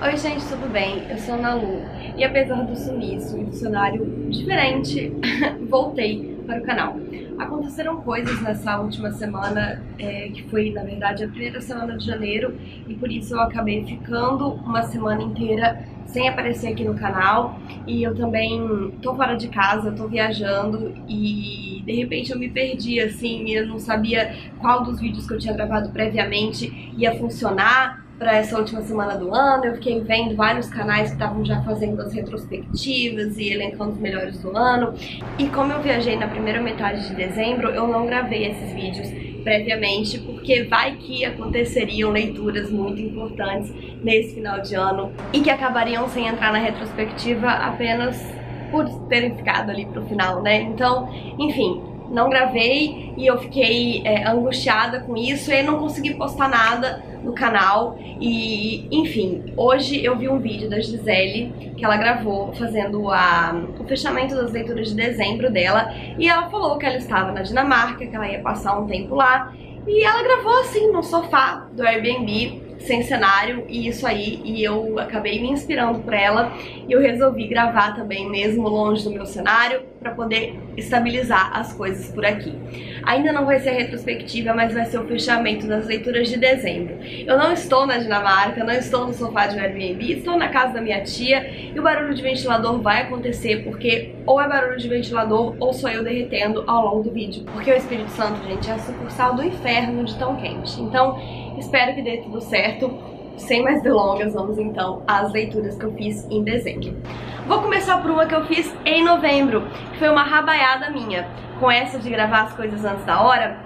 Oi gente, tudo bem? Eu sou a Ana Lu e apesar do sumiço e do cenário diferente, voltei para o canal. Aconteceram coisas nessa última semana, que foi na verdade a primeira semana de janeiro, e por isso eu acabei ficando uma semana inteira sem aparecer aqui no canal. E eu também tô fora de casa, tô viajando e de repente eu me perdi assim, eu não sabia qual dos vídeos que eu tinha gravado previamente ia funcionar para essa última semana do ano. Eu fiquei vendo vários canais que estavam já fazendo as retrospectivas e elencando os melhores do ano. E como eu viajei na primeira metade de dezembro, eu não gravei esses vídeos previamente, porque vai que aconteceriam leituras muito importantes nesse final de ano e que acabariam sem entrar na retrospectiva apenas por terem ficado ali pro final, né? Então, enfim, não gravei e eu fiquei angustiada com isso e não consegui postar nada no canal. E enfim, hoje eu vi um vídeo da Gisele que ela gravou fazendo o fechamento das leituras de dezembro dela, e ela falou que ela estava na Dinamarca, que ela ia passar um tempo lá, e ela gravou assim no sofá do Airbnb, sem cenário, e isso aí, e eu acabei me inspirando por ela, e eu resolvi gravar também, mesmo longe do meu cenário, para poder estabilizar as coisas por aqui. Ainda não vai ser a retrospectiva, mas vai ser o fechamento das leituras de dezembro. Eu não estou na Dinamarca, não estou no sofá de um Airbnb, estou na casa da minha tia, e o barulho de ventilador vai acontecer, porque ou é barulho de ventilador, ou sou eu derretendo ao longo do vídeo. Porque o Espírito Santo, gente, é a sucursal do inferno de tão quente. Então, espero que dê tudo certo. Sem mais delongas, vamos então às leituras que eu fiz em dezembro. Vou começar por uma que eu fiz em novembro, que foi uma rabaiada minha. Com essa de gravar as coisas antes da hora,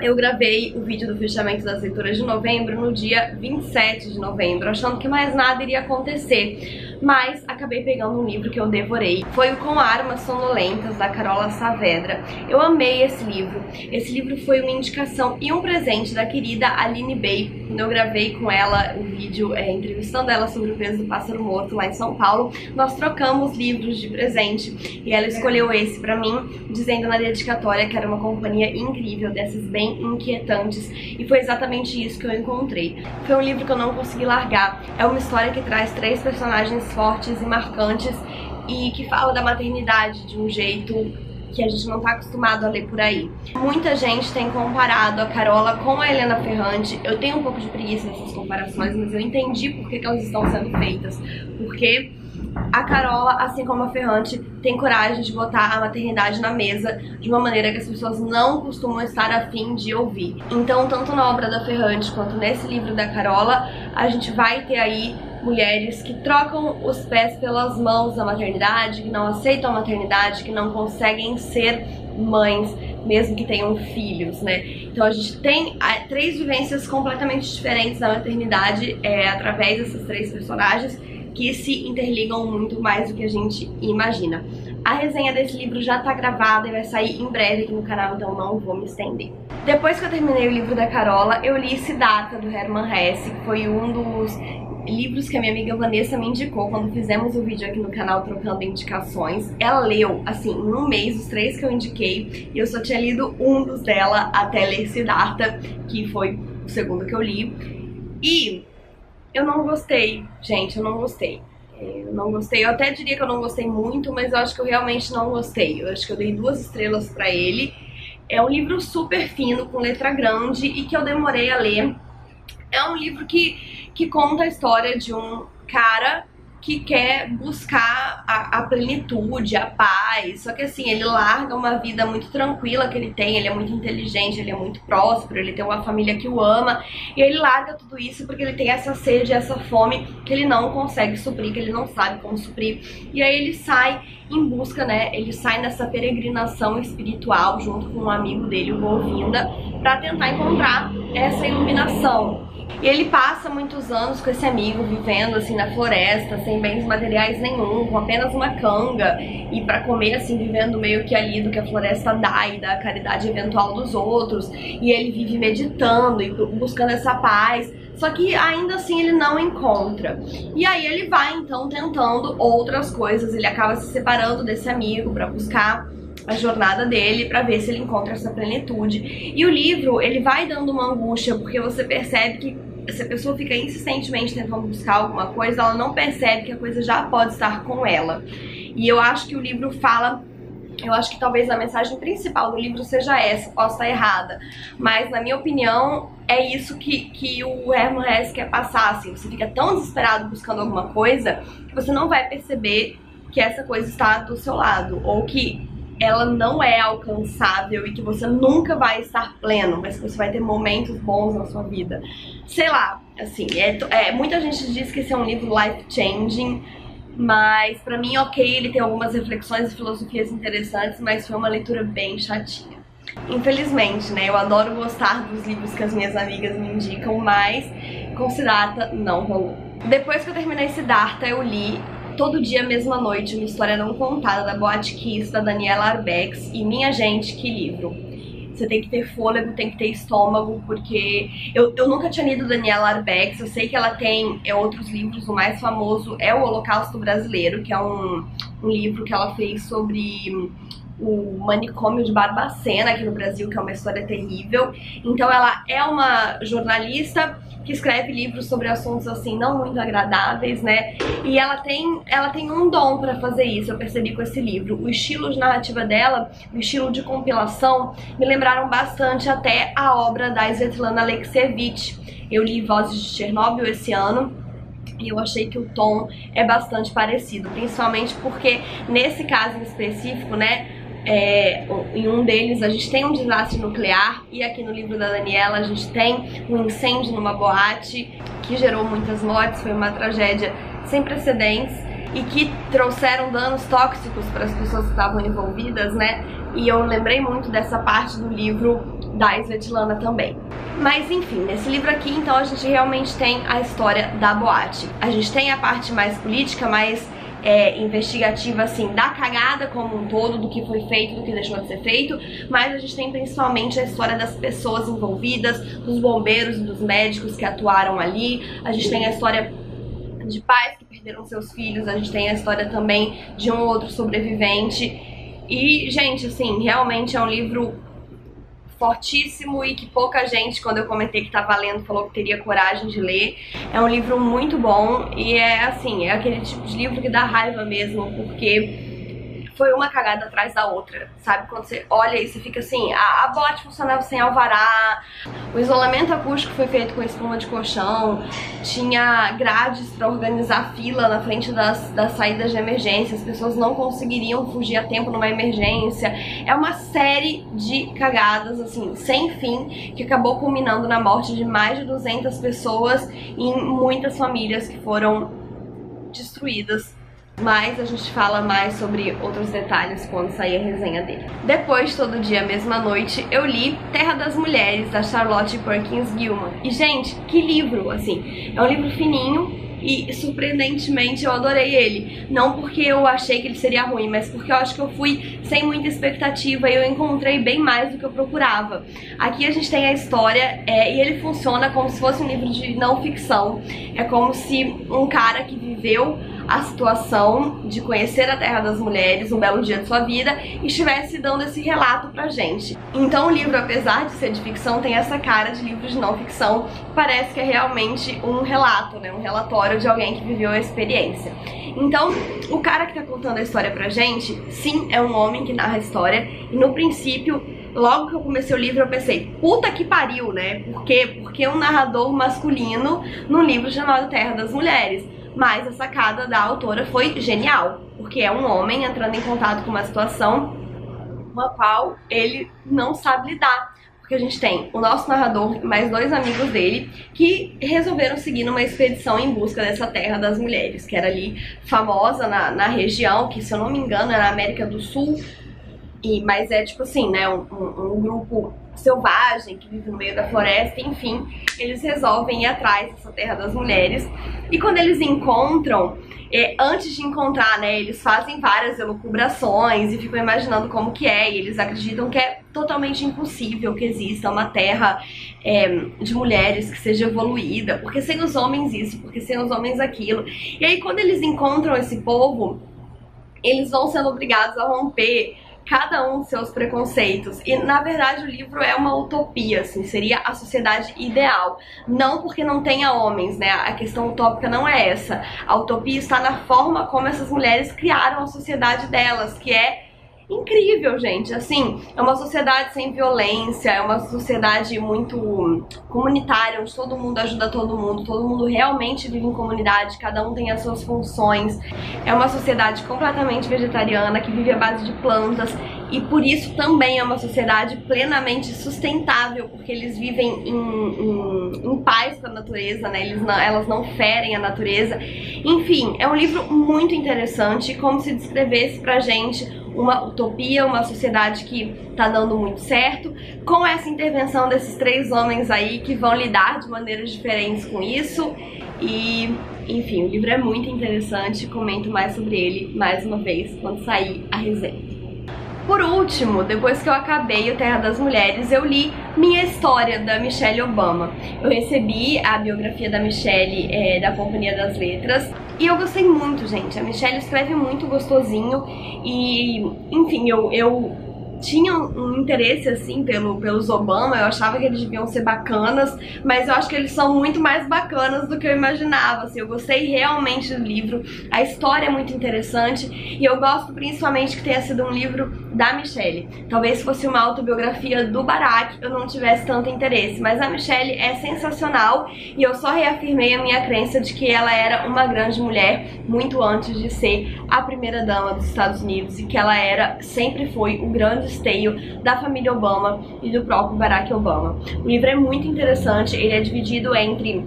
eu gravei o vídeo do fechamento das leituras de novembro no dia 27 de novembro, achando que mais nada iria acontecer. Mas acabei pegando um livro que eu devorei. Foi o Com Armas Sonolentas, da Carola Saavedra. Eu amei esse livro. Esse livro foi uma indicação e um presente da querida Aline Bey. Quando eu gravei com ela o vídeo entrevistando ela sobre o peso do pássaro morto lá em São Paulo, nós trocamos livros de presente e ela escolheu esse pra mim, dizendo na dedicatória que era uma companhia incrível, dessas bem inquietantes, e foi exatamente isso que eu encontrei. Foi um livro que eu não consegui largar. É uma história que traz 3 personagens fortes e marcantes e que fala da maternidade de um jeito que a gente não tá acostumado a ler por aí. Muita gente tem comparado a Carola com a Helena Ferrante. Eu tenho um pouco de preguiça nessas comparações, mas eu entendi por que elas estão sendo feitas. Porque a Carola, assim como a Ferrante, tem coragem de botar a maternidade na mesa de uma maneira que as pessoas não costumam estar a fim de ouvir. Então, tanto na obra da Ferrante quanto nesse livro da Carola, a gente vai ter aí mulheres que trocam os pés pelas mãos da maternidade, que não aceitam a maternidade, que não conseguem ser mães, mesmo que tenham filhos, né? Então a gente tem 3 vivências completamente diferentes da maternidade através dessas 3 personagens, que se interligam muito mais do que a gente imagina. A resenha desse livro já tá gravada e vai sair em breve aqui no canal, então não vou me estender. Depois que eu terminei o livro da Carola, eu li Siddhartha, do Hermann Hesse, que foi um dos livros que a minha amiga Vanessa me indicou quando fizemos o vídeo aqui no canal trocando indicações. Ela leu, assim, em um mês, os 3 que eu indiquei, e eu só tinha lido um dos dela até ler Siddhartha, que foi o segundo que eu li. E eu não gostei, gente, eu não gostei. Eu até diria que eu não gostei muito, mas eu acho que eu realmente não gostei. Eu acho que eu dei 2 estrelas pra ele. É um livro super fino, com letra grande, e que eu demorei a ler. É um livro que conta a história de um cara que quer buscar a plenitude, a paz. Só que assim, ele larga uma vida muito tranquila que ele tem, ele é muito inteligente, ele é muito próspero, ele tem uma família que o ama, e ele larga tudo isso porque ele tem essa sede, essa fome que ele não consegue suprir, que ele não sabe como suprir. E aí ele sai em busca, né, ele sai nessa peregrinação espiritual junto com um amigo dele, o Govinda, pra tentar encontrar essa iluminação. E ele passa muitos anos com esse amigo, vivendo assim na floresta, sem bens materiais nenhum, com apenas uma canga, e pra comer assim, vivendo meio que ali do que a floresta dá e da caridade eventual dos outros. E ele vive meditando e buscando essa paz, só que ainda assim ele não encontra. E aí ele vai então tentando outras coisas, ele acaba se separando desse amigo pra buscar a jornada dele, pra ver se ele encontra essa plenitude. E o livro, ele vai dando uma angústia, porque você percebe que se a pessoa fica insistentemente tentando buscar alguma coisa, ela não percebe que a coisa já pode estar com ela. E eu acho que o livro fala... Eu acho que talvez a mensagem principal do livro seja essa, posso estar errada, mas na minha opinião é isso que o Hermann Hesse quer passar, assim. Você fica tão desesperado buscando alguma coisa que você não vai perceber que essa coisa está do seu lado, ou que ela não é alcançável e que você nunca vai estar pleno, mas que você vai ter momentos bons na sua vida. Sei lá, assim, muita gente diz que esse é um livro life-changing, mas pra mim, ok, ele tem algumas reflexões e filosofias interessantes, mas foi uma leitura bem chatinha. Infelizmente, né, eu adoro gostar dos livros que as minhas amigas me indicam, mas com Siddhartha não rolou. Depois que eu terminei Siddhartha, eu li Todo Dia, Mesma Noite, uma história não contada da Boate Kiss, da Daniela Arbex, e minha gente, que livro! Você tem que ter fôlego, tem que ter estômago, porque eu nunca tinha lido Daniela Arbex. Eu sei que ela tem outros livros, o mais famoso é o Holocausto Brasileiro, que é um livro que ela fez sobre o manicômio de Barbacena aqui no Brasil, que é uma história terrível. Então ela é uma jornalista que escreve livros sobre assuntos assim não muito agradáveis, né? E ela tem um dom pra fazer isso, eu percebi com esse livro. O estilo de narrativa dela, o estilo de compilação, me lembraram bastante até a obra da Svetlana Alexievich. Eu li Vozes de Chernobyl esse ano e eu achei que o tom é bastante parecido, principalmente porque nesse caso em específico, né, em um deles a gente tem um desastre nuclear e aqui no livro da Daniela a gente tem um incêndio numa boate que gerou muitas mortes, foi uma tragédia sem precedentes e que trouxeram danos tóxicos para as pessoas que estavam envolvidas, né? E eu lembrei muito dessa parte do livro da Svetlana também. Mas enfim, nesse livro aqui então a gente realmente tem a história da boate. A gente tem a parte mais política, mais investigativa, assim, da cagada como um todo, do que foi feito, do que deixou de ser feito, mas a gente tem principalmente a história das pessoas envolvidas, dos bombeiros e dos médicos que atuaram ali. A gente tem a história de pais que perderam seus filhos, a gente tem a história também de um outro sobrevivente. E, gente, assim, realmente é um livro fortíssimo e que pouca gente, quando eu comentei que tava lendo, falou que teria coragem de ler. É um livro muito bom e é aquele tipo de livro que dá raiva mesmo, porque foi uma cagada atrás da outra, sabe? Quando você olha e você fica assim, a boate funcionava sem alvará, o isolamento acústico foi feito com espuma de colchão, tinha grades pra organizar fila na frente das saídas de emergência, as pessoas não conseguiriam fugir a tempo numa emergência. É uma série de cagadas, assim, sem fim, que acabou culminando na morte de mais de 200 pessoas e em muitas famílias que foram destruídas. Mas a gente fala mais sobre outros detalhes quando sair a resenha dele. Depois de Todo Dia, Mesma Noite, eu li Terra das Mulheres, da Charlotte Perkins Gilman. E, gente, que livro, assim, é um livro fininho e, surpreendentemente, eu adorei ele. Não porque eu achei que ele seria ruim, mas porque eu acho que eu fui sem muita expectativa e eu encontrei bem mais do que eu procurava. Aqui a gente tem a história e ele funciona como se fosse um livro de não ficção. É como se um cara que viveu a situação de conhecer a Terra das Mulheres um belo dia de sua vida e estivesse dando esse relato pra gente. Então o livro, apesar de ser de ficção, tem essa cara de livro de não ficção. Parece que é realmente um relato, né? Um relatório de alguém que viveu a experiência. Então, o cara que tá contando a história pra gente, sim, é um homem que narra a história. E no princípio, logo que eu comecei o livro, eu pensei, puta que pariu, né? Por quê? Porque um narrador masculino num livro chamado Terra das Mulheres. Mas a sacada da autora foi genial, porque é um homem entrando em contato com uma situação com a qual ele não sabe lidar. Porque a gente tem o nosso narrador e mais dois amigos dele que resolveram seguir numa expedição em busca dessa Terra das Mulheres, que era ali famosa na região, que se eu não me engano é na América do Sul, mas é tipo assim, né, um grupo selvagem que vive no meio da floresta, enfim, eles resolvem ir atrás dessa Terra das Mulheres. E quando eles encontram, antes de encontrar, né, eles fazem várias elucubrações e ficam imaginando como que é, e eles acreditam que é totalmente impossível que exista uma terra de mulheres que seja evoluída, porque sem os homens isso, porque sem os homens aquilo. E aí quando eles encontram esse povo, eles vão sendo obrigados a romper cada um dos seus preconceitos. E na verdade o livro é uma utopia, assim, seria a sociedade ideal. Não porque não tenha homens, né? A questão utópica não é essa. A utopia está na forma como essas mulheres criaram a sociedade delas, que é incrível, gente. Assim, é uma sociedade sem violência, é uma sociedade muito comunitária, onde todo mundo ajuda todo mundo realmente vive em comunidade, cada um tem as suas funções. É uma sociedade completamente vegetariana, que vive à base de plantas, e por isso também é uma sociedade plenamente sustentável, porque eles vivem em paz com a natureza, né? Elas não ferem a natureza. Enfim, é um livro muito interessante, como se descrevesse pra gente uma utopia, uma sociedade que tá dando muito certo, com essa intervenção desses 3 homens aí que vão lidar de maneiras diferentes com isso. E, enfim, o livro é muito interessante, comento mais sobre ele mais uma vez quando sair a resenha. Por último, depois que eu acabei o Terra das Mulheres, eu li Minha História, da Michelle Obama. Eu recebi a biografia da Michelle da Companhia das Letras e eu gostei muito, gente. A Michelle escreve muito gostosinho e, enfim, eu tinha um interesse, assim, pelos Obama. Eu achava que eles deviam ser bacanas, mas eu acho que eles são muito mais bacanas do que eu imaginava, assim. Eu gostei realmente do livro, a história é muito interessante e eu gosto principalmente que tenha sido um livro da Michelle. Talvez fosse uma autobiografia do Barack, eu não tivesse tanto interesse, mas a Michelle é sensacional e eu só reafirmei a minha crença de que ela era uma grande mulher muito antes de ser a primeira-dama dos Estados Unidos e que ela sempre foi o grande esteio da família Obama e do próprio Barack Obama. O livro é muito interessante, ele é dividido entre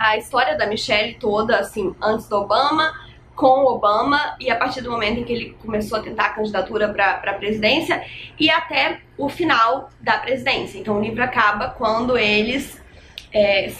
a história da Michelle toda, assim, antes do Obama, com o Obama e a partir do momento em que ele começou a tentar a candidatura para a presidência e até o final da presidência. Então o livro acaba quando eles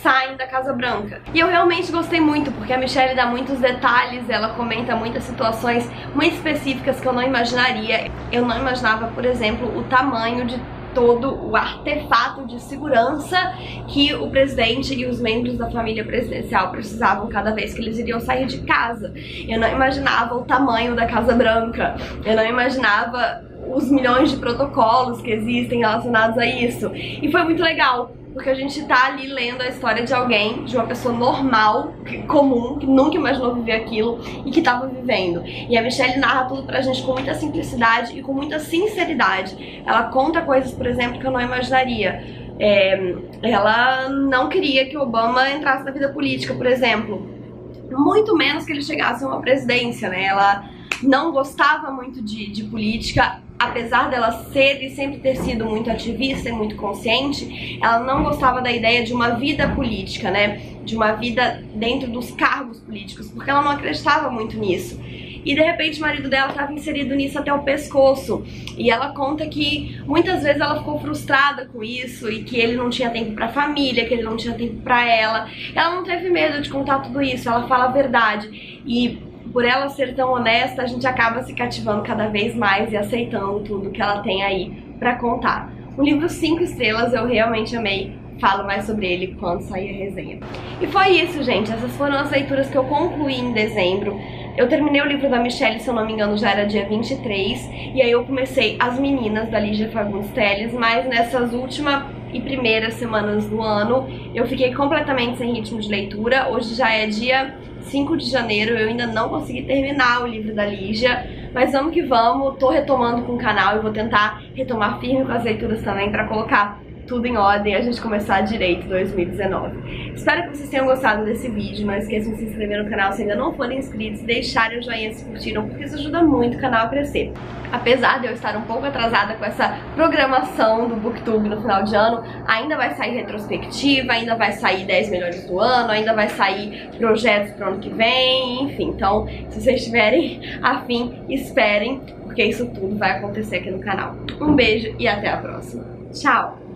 saem da Casa Branca. E eu realmente gostei muito, porque a Michelle dá muitos detalhes, ela comenta muitas situações muito específicas que eu não imaginaria. Eu não imaginava, por exemplo, o tamanho de todo o artefato de segurança que o presidente e os membros da família presidencial precisavam cada vez que eles iriam sair de casa. Eu não imaginava o tamanho da Casa Branca, eu não imaginava os milhões de protocolos que existem relacionados a isso. E foi muito legal, porque a gente tá ali lendo a história de alguém, de uma pessoa normal, comum, que nunca imaginou viver aquilo e que tava vivendo. E a Michelle narra tudo pra gente com muita simplicidade e com muita sinceridade. Ela conta coisas, por exemplo, que eu não imaginaria. Ela não queria que o Obama entrasse na vida política, por exemplo. Muito menos que ele chegasse a uma presidência, né? Ela não gostava muito de política. Apesar dela ser e sempre ter sido muito ativista e muito consciente, ela não gostava da ideia de uma vida política, né? De uma vida dentro dos cargos políticos, porque ela não acreditava muito nisso. E de repente o marido dela estava inserido nisso até o pescoço. E ela conta que muitas vezes ela ficou frustrada com isso e que ele não tinha tempo pra família, que ele não tinha tempo pra ela. Ela não teve medo de contar tudo isso, ela fala a verdade. E por ela ser tão honesta, a gente acaba se cativando cada vez mais e aceitando tudo que ela tem aí pra contar. Um livro 5 estrelas, eu realmente amei. Falo mais sobre ele quando sair a resenha. E foi isso, gente. Essas foram as leituras que eu concluí em dezembro. Eu terminei o livro da Michelle, se eu não me engano, já era dia 23. E aí eu comecei As Meninas, da Lígia Fagundes Telles. Mas nessas últimas e primeiras semanas do ano, eu fiquei completamente sem ritmo de leitura. Hoje já é dia 5 de janeiro, eu ainda não consegui terminar o livro da Lígia, mas vamos que vamos, tô retomando com o canal e vou tentar retomar firme com as leituras também pra colocar tudo em ordem e a gente começar direito 2019. Espero que vocês tenham gostado desse vídeo, não esqueçam de se inscrever no canal se ainda não forem inscritos, deixarem o joinha se curtiram, porque isso ajuda muito o canal a crescer. Apesar de eu estar um pouco atrasada com essa programação do Booktube no final de ano, ainda vai sair retrospectiva, ainda vai sair 10 melhores do ano, ainda vai sair projetos pro ano que vem, enfim. Então, se vocês estiverem afim, esperem, porque isso tudo vai acontecer aqui no canal. Um beijo e até a próxima. Tchau!